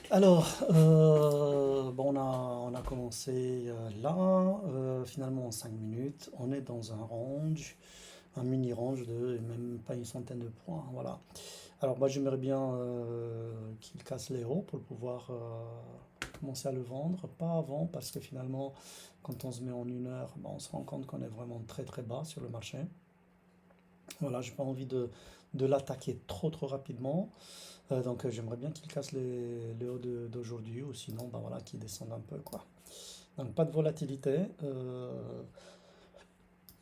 Alors, bon, on a commencé là, finalement en 5 minutes. On est dans un range, un mini range de même pas une centaine de points. Voilà. Alors, moi, j'aimerais bien qu'il casse les hauts pour pouvoir commencer à le vendre. Pas avant, parce que finalement, quand on se met en 1 heure, bon, on se rend compte qu'on est vraiment très très bas sur le marché. Voilà, j'ai pas envie de l'attaquer trop trop rapidement. Donc j'aimerais bien qu'il casse les hauts d'aujourd'hui ou sinon bah, voilà, qu'il descende un peu quoi. Donc pas de volatilité.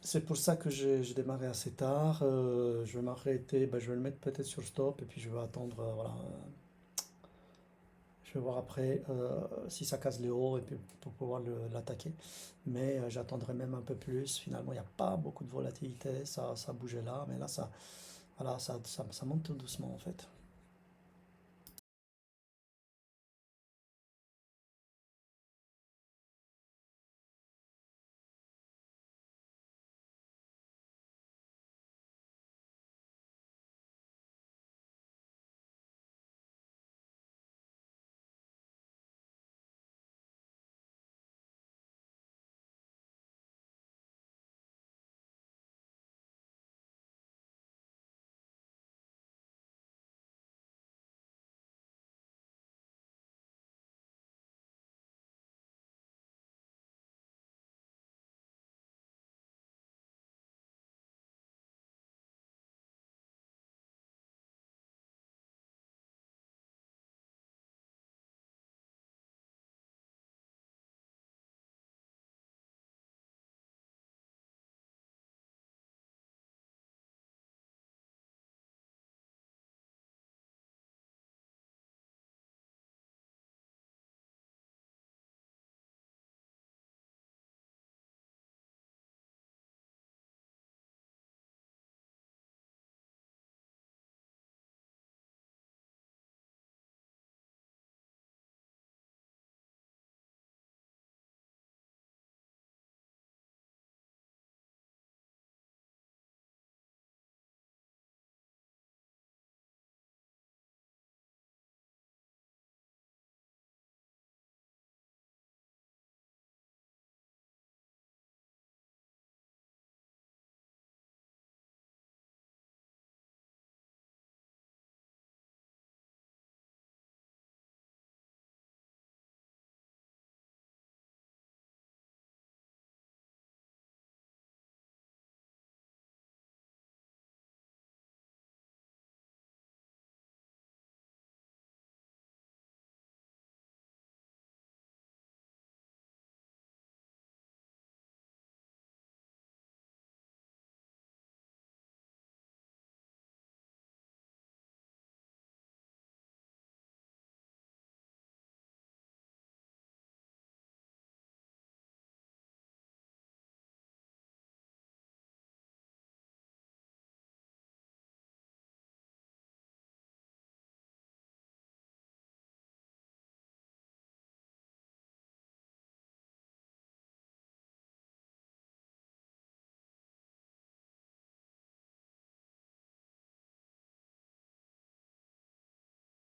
C'est pour ça que j'ai démarré assez tard. Je vais m'arrêter, bah, je vais le mettre peut-être sur stop et puis je vais attendre. Voilà, je vais voir après si ça casse les hauts et puis pour pouvoir l'attaquer. Mais j'attendrai même un peu plus. Finalement, il n'y a pas beaucoup de volatilité. Ça bougeait là, mais là voilà, ça monte tout doucement en fait.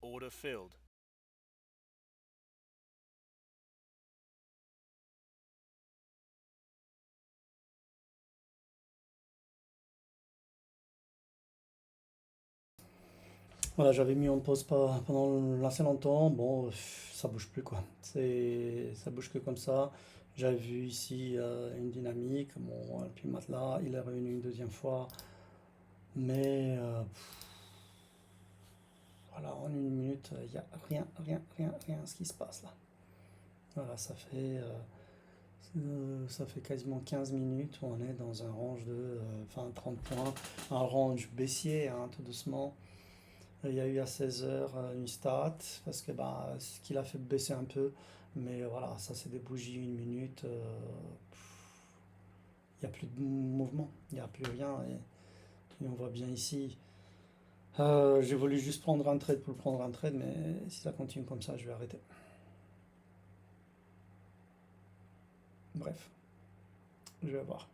Order filled. Voilà, j'avais mis en pause pendant assez longtemps. Bon, ça bouge plus quoi. Ça bouge que comme ça. J'avais vu ici une dynamique. Bon, et puis maintenant, il est revenu une deuxième fois. Mais voilà, en 1 minute, il n'y a rien ce qui se passe là. Voilà, ça fait quasiment 15 minutes où on est dans un range de 30 points. Un range baissier, hein, tout doucement. Il y a eu à 16 heures une stat, parce que bah, ce qui l'a fait baisser un peu. Mais voilà, ça c'est des bougies 1 minute. Il n'y a plus de mouvement, il n'y a plus rien. Et on voit bien ici. J'ai voulu juste prendre un trade pour prendre un trade, mais si ça continue comme ça, je vais arrêter. Bref, je vais voir.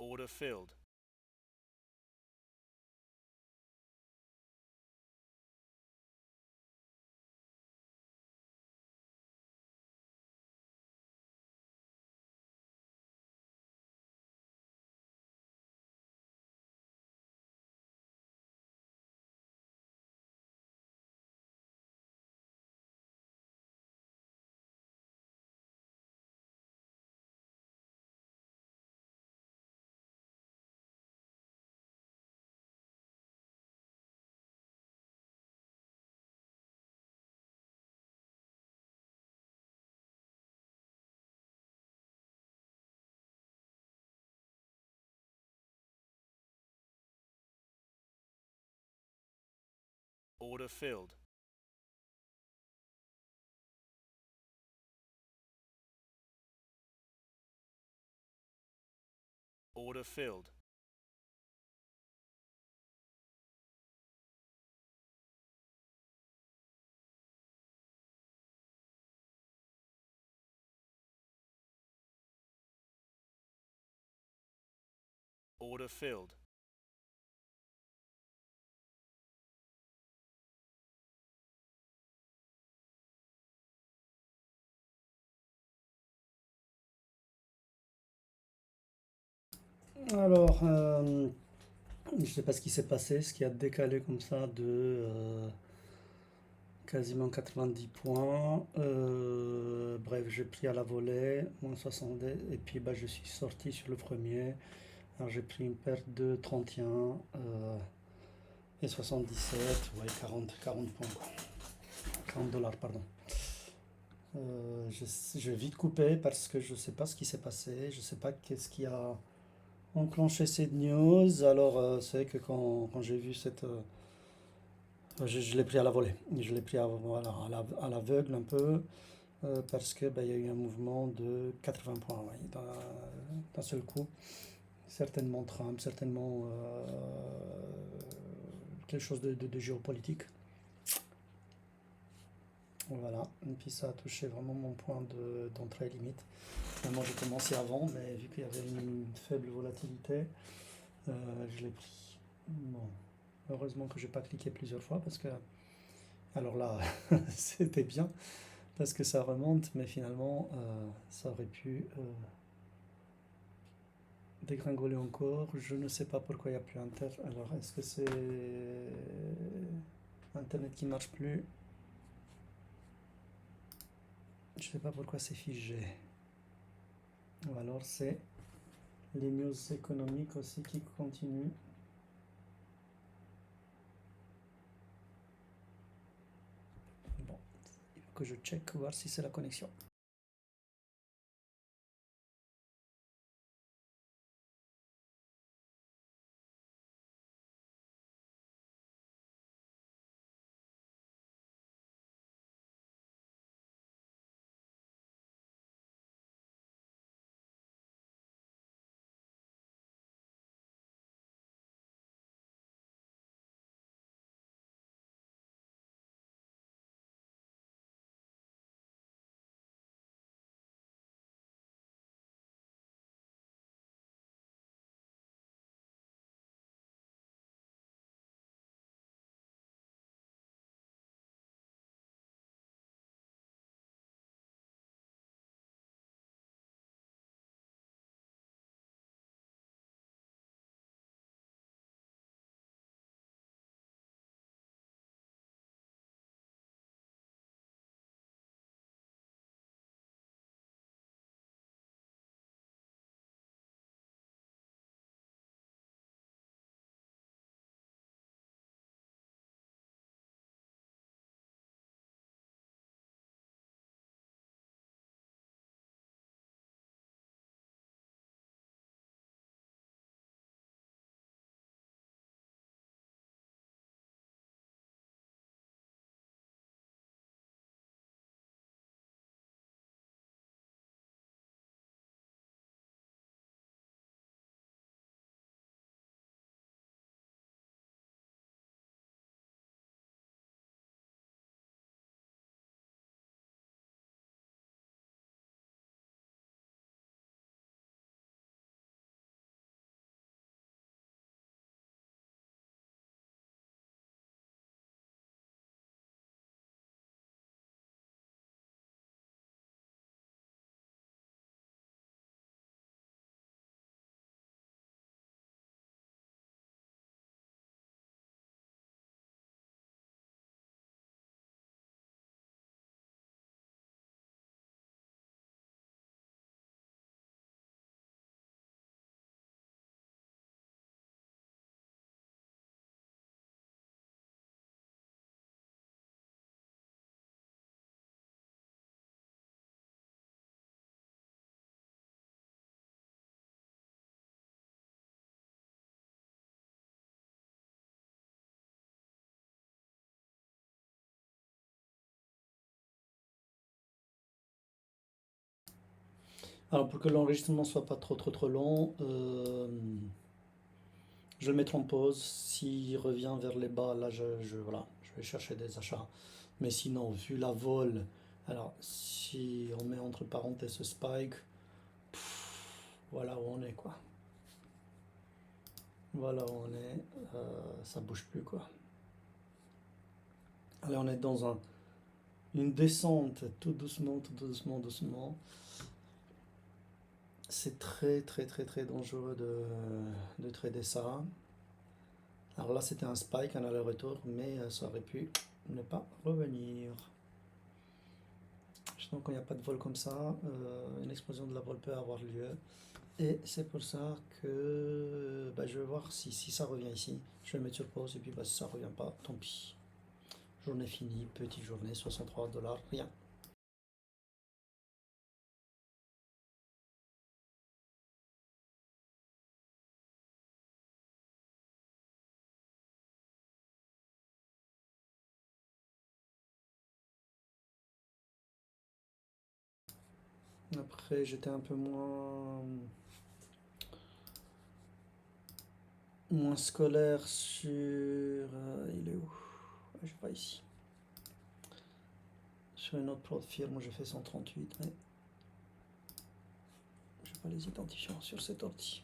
Order filled. Order filled. Order filled. Order filled. Alors, je sais pas ce qui s'est passé, ce qui a décalé comme ça de quasiment 90 points. Bref, j'ai pris à la volée, moins 70, et puis bah, je suis sorti sur le premier. Alors j'ai pris une perte de 31 et 77, ouais, 40 points, quoi. 40 dollars, pardon. Je vais vite couper parce que je sais pas ce qui s'est passé, je sais pas qu'est-ce qui a enclenché cette news. Alors, c'est vrai que quand j'ai vu cette. Je l'ai pris à la volée. Je l'ai pris voilà, à l'aveugle un peu. Parce que bah, il y a eu un mouvement de 80 points ouais, d'un seul coup. Certainement Trump, certainement quelque chose de géopolitique. Voilà. Et puis ça a touché vraiment mon point d'entrée limite. Finalement, j'ai commencé avant, mais vu qu'il y avait une faible volatilité, je l'ai pris. Bon, heureusement que j'ai pas cliqué plusieurs fois parce que, alors là, c'était bien parce que ça remonte, mais finalement, ça aurait pu dégringoler encore. Je ne sais pas pourquoi il n'y a plus Inter. Alors, est-ce que c'est Internet qui marche plus? Je ne sais pas pourquoi c'est figé. Ou alors c'est les news économiques aussi qui continuent. Bon, il faut que je check voir si c'est la connexion. Alors pour que l'enregistrement soit pas trop long, je vais le mettre en pause. S'il revient vers les bas, là voilà, je vais chercher des achats. Mais sinon, vu la vol, alors si on met entre parenthèses ce spike, voilà où on est quoi. Voilà où on est, ça bouge plus quoi. Allez, on est dans une descente, tout doucement, doucement. C'est très dangereux de trader ça. Alors là, c'était un spike, un aller-retour, mais ça aurait pu ne pas revenir. Justement, quand il n'y a pas de vol comme ça, une explosion de la vol peut avoir lieu. Et c'est pour ça que je vais voir si ça revient ici. Je vais le mettre sur pause et puis si ça revient pas, tant pis. Journée finie, petite journée, 63 $, rien. Après, j'étais un peu moins scolaire sur... il est où? Je sais pas ici. Sur une autre plate firme, j'ai fait 138, mais je n'ai pas les identifiants sur cet ordi.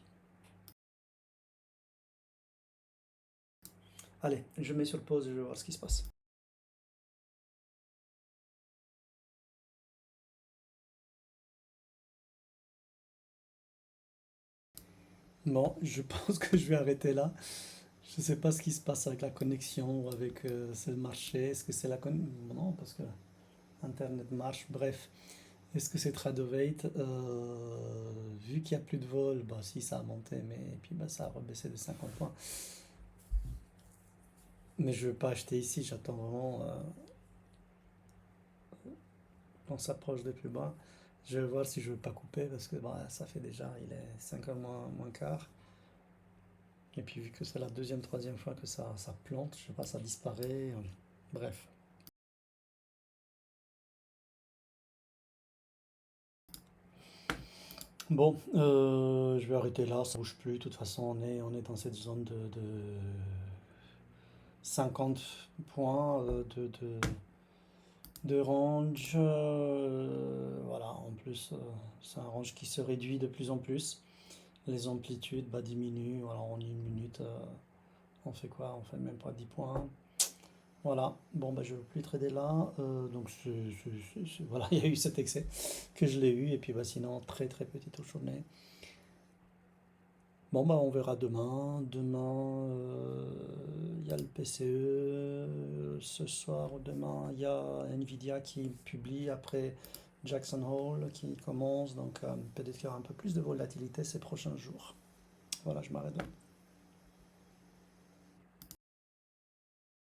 Allez, je mets sur pause et je vais voir ce qui se passe. Bon, je pense que je vais arrêter là. Je ne sais pas ce qui se passe avec la connexion ou avec ce marché. Est-ce que c'est la connexion? Non, parce que Internet marche. Bref, est-ce que c'est Tradovate? Vu qu'il n'y a plus de vol, si ça a monté, mais et puis ça a rebaissé de 50 points. Mais je ne vais pas acheter ici, j'attends vraiment qu'on s'approche des plus bas. Je vais voir si je ne veux pas couper parce que ça fait déjà, il est 5h moins quart. Et puis vu que c'est la deuxième, troisième fois que ça plante, je sais pas, ça disparaît. Bref. Bon, je vais arrêter là, ça bouge plus. De toute façon, on est dans cette zone de 50 points de range. Voilà, en plus, c'est un range qui se réduit de plus en plus. Les amplitudes diminuent. Voilà, en une minute, on fait quoi? On fait même pas 10 points. Voilà, bon je ne veux plus trader là, donc voilà, il y a eu cet excès que je l'ai eu, et puis sinon très petite journée. Bon on verra demain, il y a le PCE, ce soir ou demain il y a Nvidia qui publie, après Jackson Hole qui commence, donc peut-être qu'il y aura un peu plus de volatilité ces prochains jours. Voilà, je m'arrête là.